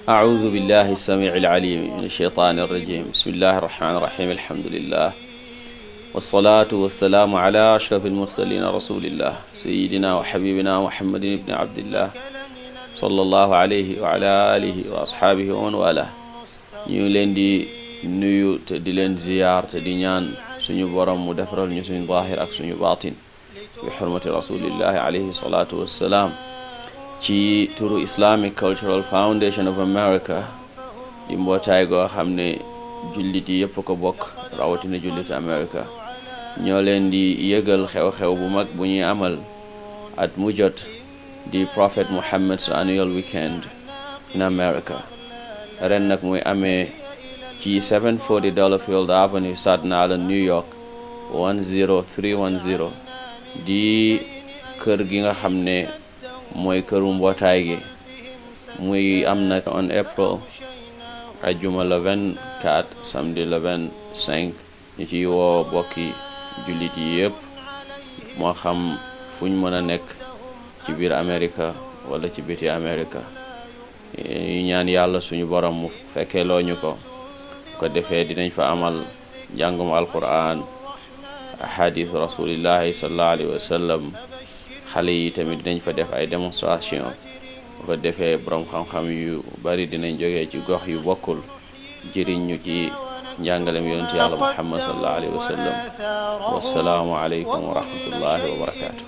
أعوذ بالله السميع العليم من الشيطان الرجيم بسم الله الرحمن الرحيم الحمد لله والصلاة والسلام على أشرف المرسلين رسول الله سيدنا وحبيبنا محمد بن عبد الله صلى الله عليه وعلى آله وأصحابه ومن والاه ñu leen di nuyu te di leen ziyaar te di ñaan suñu borom mu defaral ñu suñu zaahir ak suñu baatin bi xurmati rasulillahi alayhi salaatu wassalaam ci turu Islamic Cultural Foundation of America di mbootaay goo xam ne jullit yi yëpp ko bokk rawatina jullit America ñoo leen di yëgal xew-xew bu mag bu ñuy amal at mu jot di Prophet Muhammad's annual weekend in America ren nag muy amee ci 740 Delafield Avenue Staten Island New York 10310 di kër gi nga xam ne mooy këru mbootaay gi muy am na on April ajjuma le 24 samedi le 25 ñu ci woo bokki jullit yi yëpp moo xam fuñ mën a nekk ci biir Amerika wala ci biti Amerika ñu ñaan yàlla suñu borom mu fekkee loo ñu ko defee dinañ fa amal njàngum alquran ahadith rasulillahi sallallahu alayhi wa sallam xale yi tamit dinañ fa def ay démonstration bu ko defee borom xam-xam yu bari dinañ jógee ci gox yu bokkul jëriñ ñu ci njàngalem yonent yàlla Muhammad sallallahu alayhi wa sallam wassalaamu aleykum wa rahmatullahi wa barakatuh